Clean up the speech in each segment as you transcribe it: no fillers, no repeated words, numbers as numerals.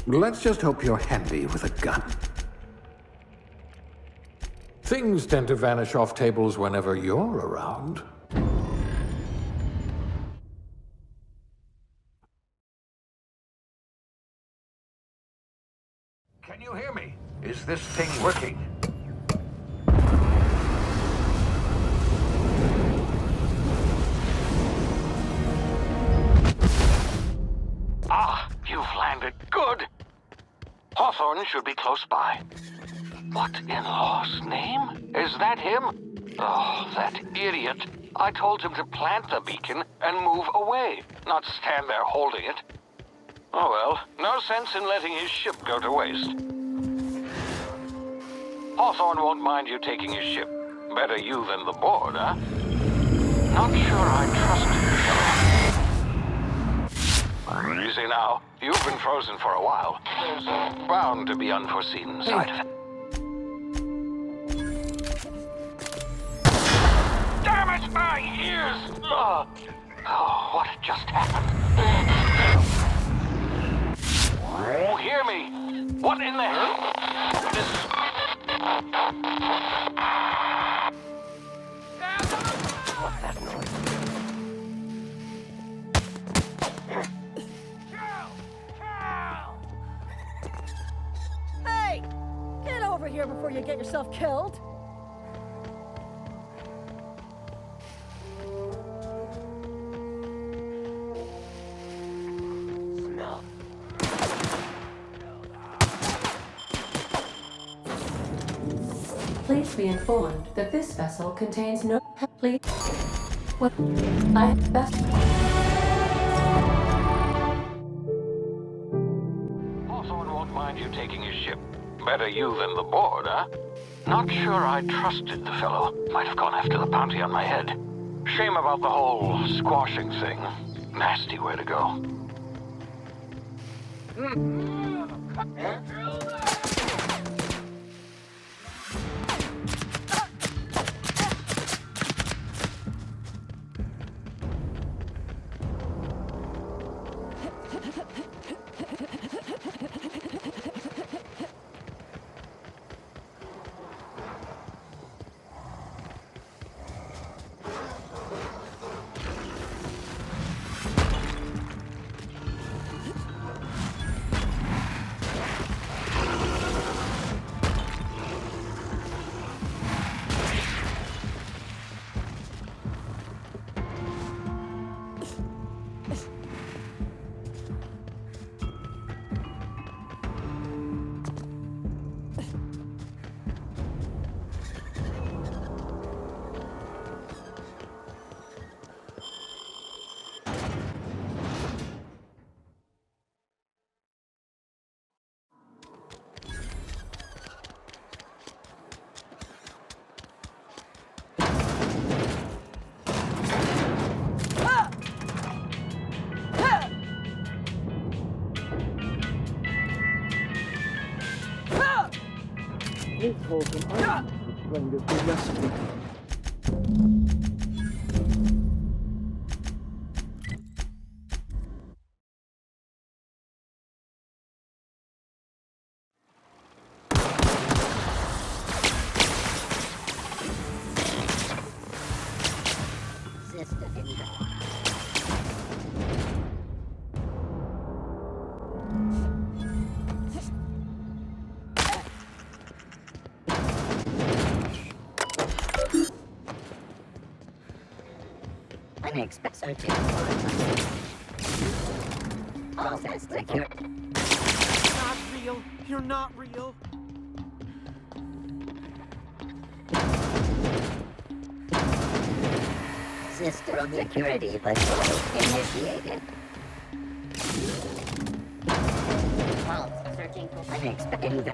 Let's just hope you're handy with a gun. Things tend to vanish off tables whenever you're around. Can you hear me? Is this thing working? Ah, you've landed. Good. Hawthorne should be close by. What in law's name? Is that him? Oh, that idiot. I told him to plant the beacon and move away, not stand there holding it. Oh well, no sense in letting his ship go to waste. Hawthorne won't mind you taking his ship. Better you than the board, huh? Not sure I trust him, though. Easy now. You've been frozen for a while. There's bound to be unforeseen side effects. Damn it, my ears! Oh, what just happened? Oh, hear me! What in the hell? What's that noise? Hey! Get over here before you get yourself killed! Please be informed that this vessel contains no... Please... What? I have best... Hawthorne won't mind you taking his ship. Better you than the board, huh? Not sure I trusted the fellow. Might have gone after the bounty on my head. Shame about the whole squashing thing. Nasty way to go. Expect so too. Process secure. Not real. You're not real. System security patrol initiated. Pulse searching for unexpected.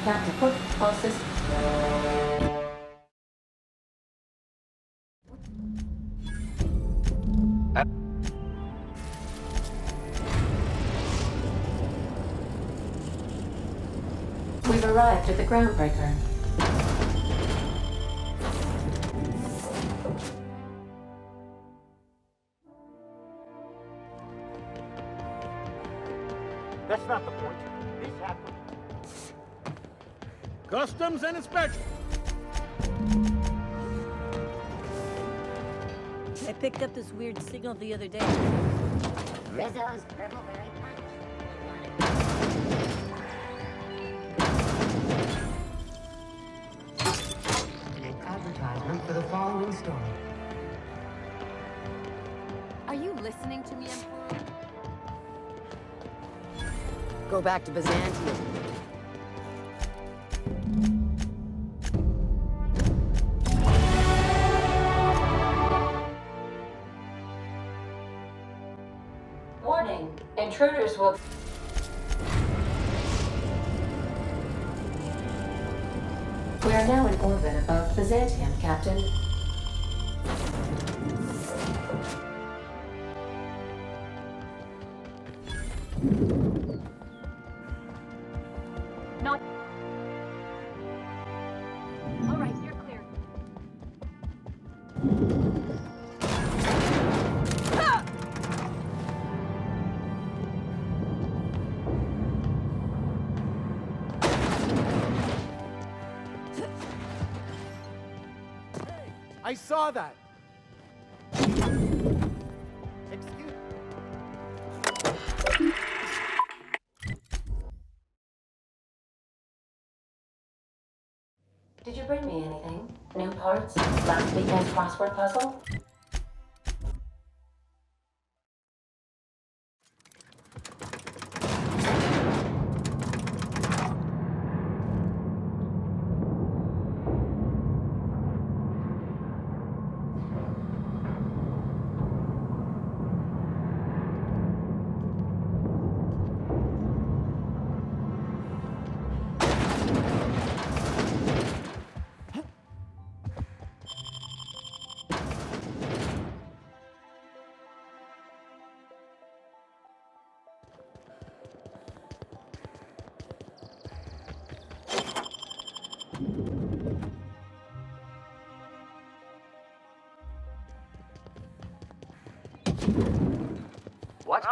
Captain Cook, all systems. We've arrived at the groundbreaker. That's not the point. This happened. Customs and inspection. I picked up this weird signal the other day. Rizzo's Purpleberry Punch. An advertisement for the following story. Are you listening to me, Emperor? Go back to Byzantium. Warning, intruders will... We are now in orbit above Byzantium, Captain. Not. All right, you're clear. I saw that. Excuse. Did you bring me anything? New parts? Last weekend's crossword puzzle? What?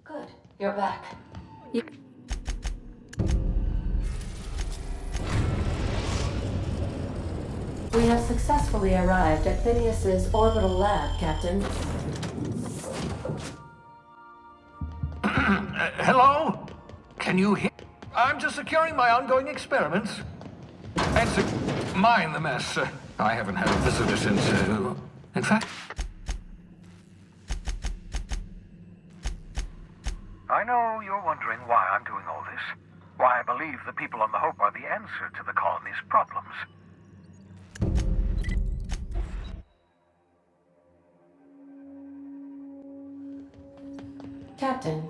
Good. You're back. We have successfully arrived at Phineas's orbital lab, Captain. Hello? Can you hear? I'm just securing my ongoing experiments. And mind the mess. I haven't had a visitor since, in fact... I know you're wondering why I'm doing all this. Why I believe the people on the Hope are the answer to the colony's problems. Captain.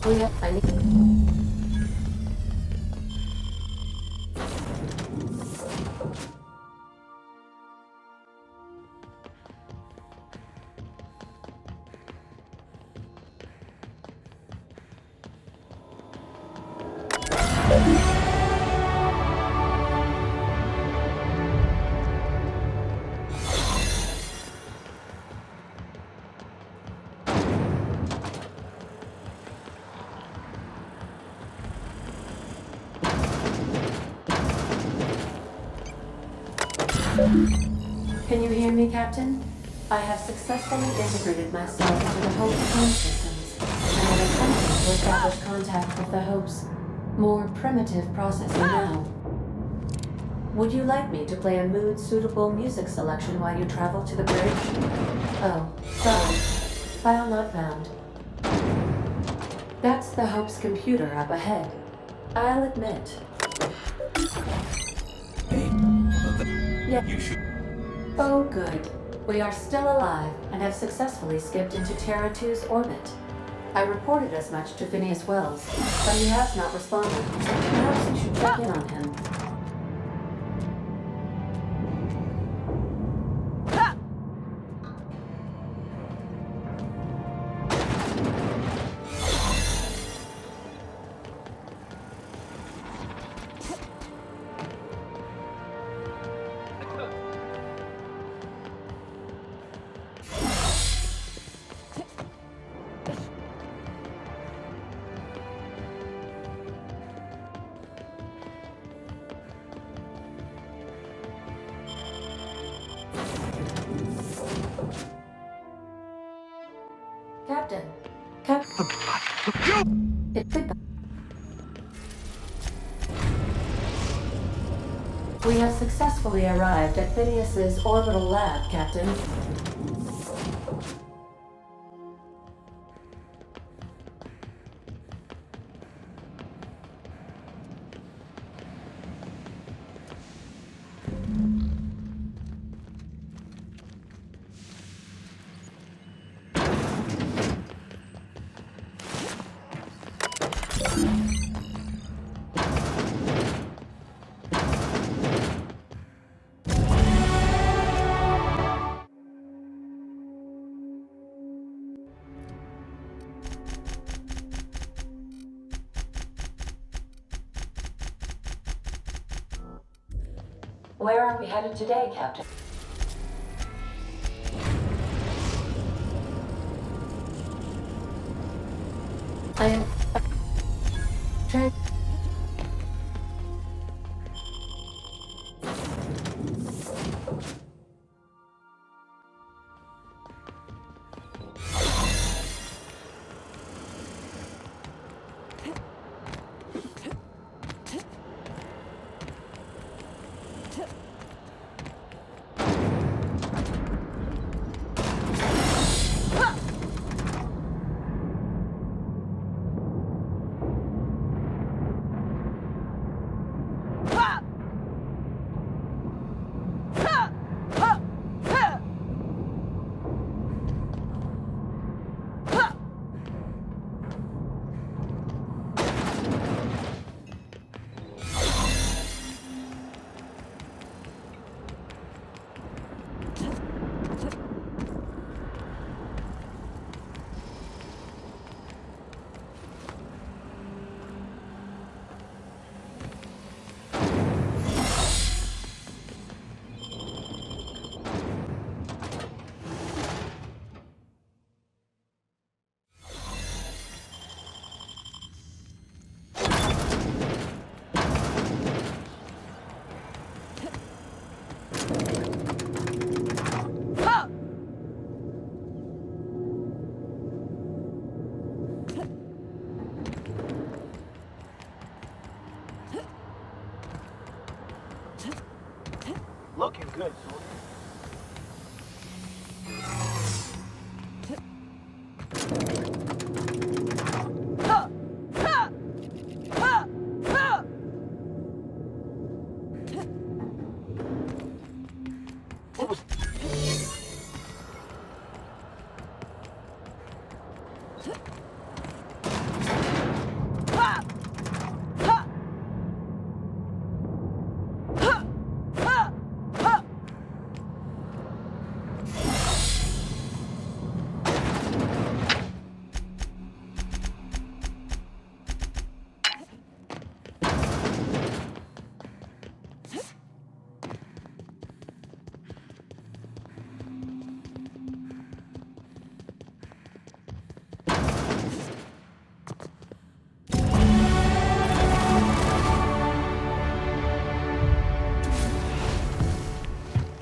I need... Can you hear me, Captain? I have successfully integrated myself into the Hope phone systems, and have attempted to establish contact with the Hope's more primitive processor now. Would you like me to play a mood-suitable music selection while you travel to the bridge? Oh, sorry. File not found. That's the Hope's computer up ahead. I'll admit. Yeah. You should... Oh, good. We are still alive and have successfully skipped into Terra 2's orbit. I reported as much to Phineas Wells, but he has not responded. Perhaps you should check in on him. Captain. We have successfully arrived at Phineas's orbital lab, Captain. Where are we headed today, Captain? I am...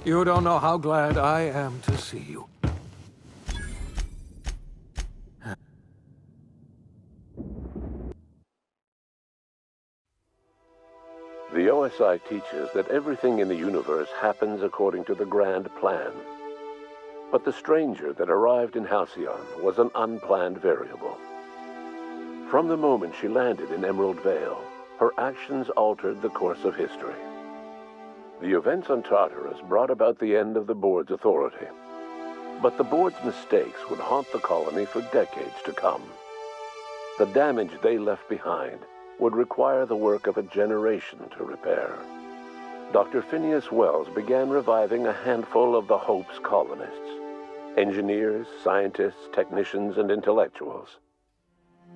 You don't know how glad I am to see you. The OSI teaches that everything in the universe happens according to the grand plan. But the stranger that arrived in Halcyon was an unplanned variable. From the moment she landed in Emerald Vale, her actions altered the course of history. The events on Tartarus brought about the end of the board's authority. But the board's mistakes would haunt the colony for decades to come. The damage they left behind would require the work of a generation to repair. Dr. Phineas Wells began reviving a handful of the Hope's colonists, engineers, scientists, technicians, and intellectuals.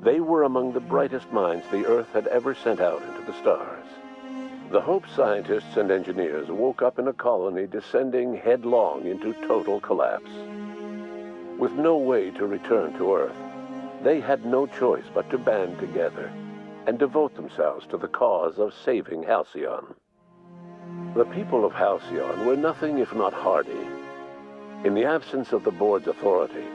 They were among the brightest minds the Earth had ever sent out into the stars. The Hope scientists and engineers woke up in a colony descending headlong into total collapse. With no way to return to Earth, they had no choice but to band together and devote themselves to the cause of saving Halcyon. The people of Halcyon were nothing if not hardy. In the absence of the board's authority,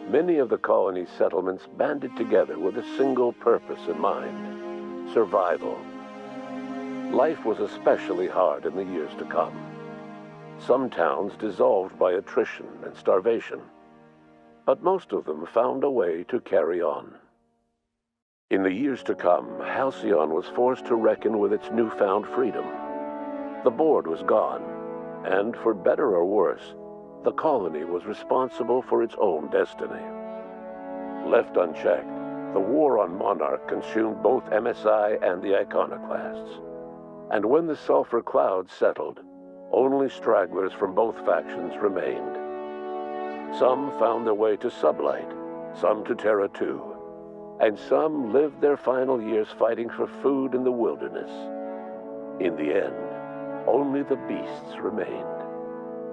many of the colony's settlements banded together with a single purpose in mind: survival. Life was especially hard in the years to come. Some towns dissolved by attrition and starvation, but most of them found a way to carry on. In the years to come, Halcyon was forced to reckon with its newfound freedom. The board was gone, and for better or worse, the colony was responsible for its own destiny. Left unchecked, the war on Monarch consumed both MSI and the Iconoclasts. And when the sulfur cloud settled, only stragglers from both factions remained. Some found their way to Sublight, some to Terra 2, and some lived their final years fighting for food in the wilderness. In the end, only the beasts remained.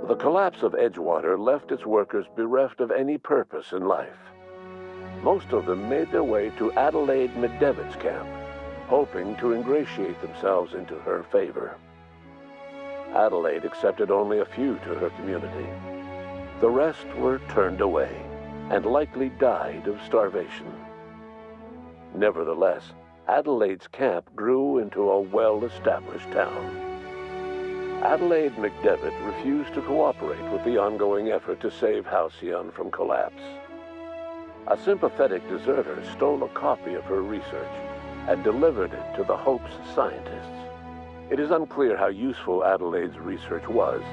The collapse of Edgewater left its workers bereft of any purpose in life. Most of them made their way to Adelaide McDevitt's camp, hoping to ingratiate themselves into her favor. Adelaide accepted only a few to her community. The rest were turned away and likely died of starvation. Nevertheless, Adelaide's camp grew into a well-established town. Adelaide McDevitt refused to cooperate with the ongoing effort to save Halcyon from collapse. A sympathetic deserter stole a copy of her research and delivered it to the Hope's scientists. It is unclear how useful Adelaide's research was.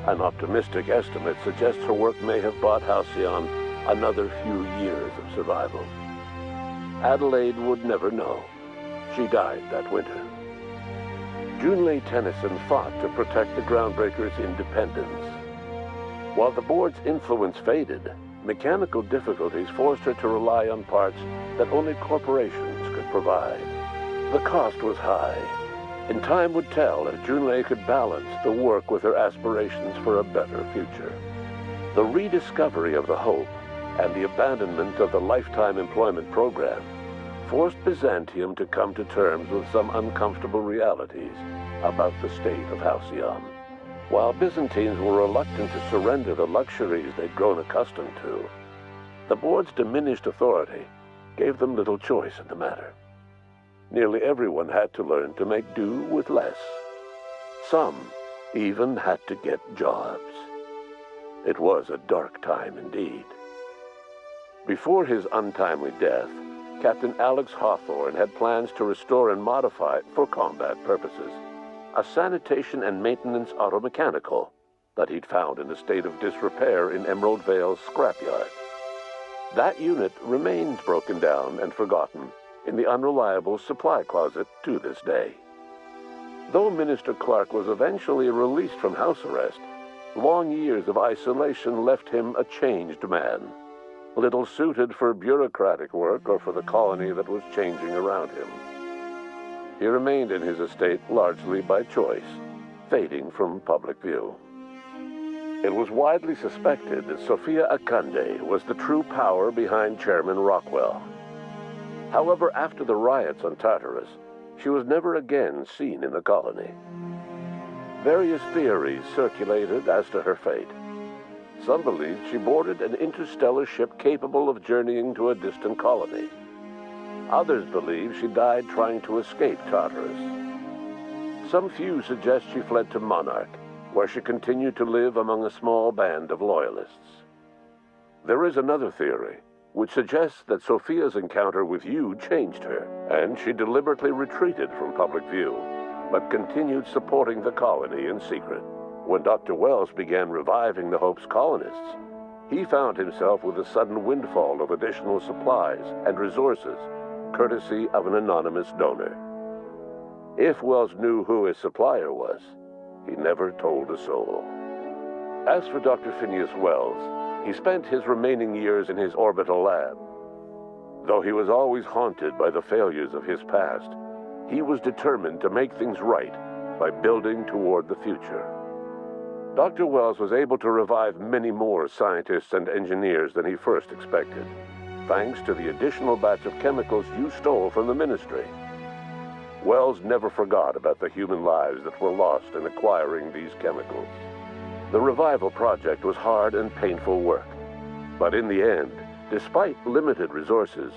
An optimistic estimate suggests her work may have bought Halcyon another few years of survival. Adelaide would never know. She died that winter. Junlei Tennyson fought to protect the Groundbreakers' independence. While the board's influence faded, mechanical difficulties forced her to rely on parts that only corporations could provide. The cost was high, and time would tell if Junlei could balance the work with her aspirations for a better future. The rediscovery of the Hope and the abandonment of the lifetime employment program forced Byzantium to come to terms with some uncomfortable realities about the state of Halcyon. While Byzantines were reluctant to surrender the luxuries they'd grown accustomed to, the board's diminished authority gave them little choice in the matter. Nearly everyone had to learn to make do with less. Some even had to get jobs. It was a dark time indeed. Before his untimely death, Captain Alex Hawthorne had plans to restore and modify, for combat purposes, a sanitation and maintenance automechanical that he'd found in a state of disrepair in Emerald Vale's scrapyard. That unit remains broken down and forgotten in the unreliable supply closet to this day. Though Minister Clark was eventually released from house arrest, long years of isolation left him a changed man, little suited for bureaucratic work or for the colony that was changing around him. He remained in his estate largely by choice, fading from public view. It was widely suspected that Sophia Akande was the true power behind Chairman Rockwell. However, after the riots on Tartarus, she was never again seen in the colony. Various theories circulated as to her fate. Some believed she boarded an interstellar ship capable of journeying to a distant colony. Others believe she died trying to escape Tartarus. Some few suggest she fled to Monarch, where she continued to live among a small band of loyalists. There is another theory, which suggests that Sophia's encounter with you changed her, and she deliberately retreated from public view, but continued supporting the colony in secret. When Dr. Wells began reviving the Hope's colonists, he found himself with a sudden windfall of additional supplies and resources, courtesy of an anonymous donor. If Wells knew who his supplier was, he never told a soul. As for Dr. Phineas Wells, he spent his remaining years in his orbital lab. Though he was always haunted by the failures of his past, he was determined to make things right by building toward the future. Dr. Wells was able to revive many more scientists and engineers than he first expected, thanks to the additional batch of chemicals you stole from the Ministry. Wells never forgot about the human lives that were lost in acquiring these chemicals. The revival project was hard and painful work, but in the end, despite limited resources,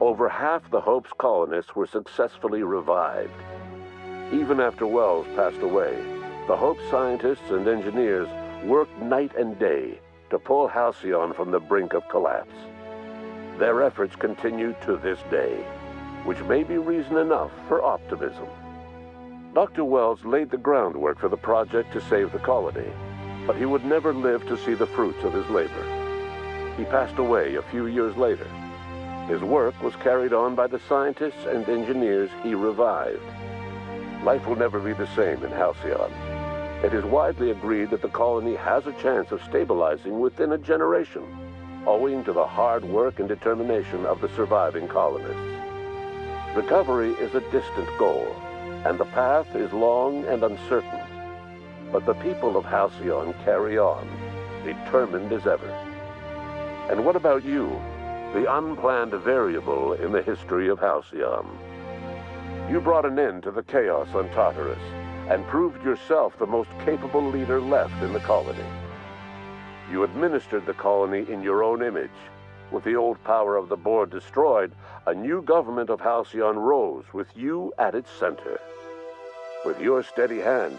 over half the Hope's colonists were successfully revived. Even after Wells passed away, the Hope scientists and engineers worked night and day to pull Halcyon from the brink of collapse. Their efforts continue to this day, which may be reason enough for optimism. Dr. Wells laid the groundwork for the project to save the colony, but he would never live to see the fruits of his labor. He passed away a few years later. His work was carried on by the scientists and engineers he revived. Life will never be the same in Halcyon. It is widely agreed that the colony has a chance of stabilizing within a generation, owing to the hard work and determination of the surviving colonists. Recovery is a distant goal, and the path is long and uncertain. But the people of Halcyon carry on, determined as ever. And what about you, the unplanned variable in the history of Halcyon? You brought an end to the chaos on Tartarus, and proved yourself the most capable leader left in the colony. You administered the colony in your own image. With the old power of the board destroyed, a new government of Halcyon rose with you at its center. With your steady hand,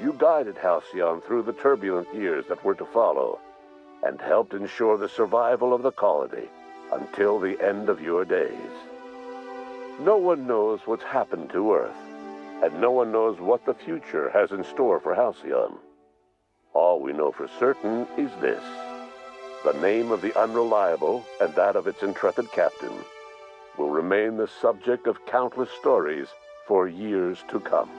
you guided Halcyon through the turbulent years that were to follow, and helped ensure the survival of the colony until the end of your days. No one knows what's happened to Earth, and no one knows what the future has in store for Halcyon. All we know for certain is this: the name of the Unreliable and that of its intrepid captain will remain the subject of countless stories for years to come.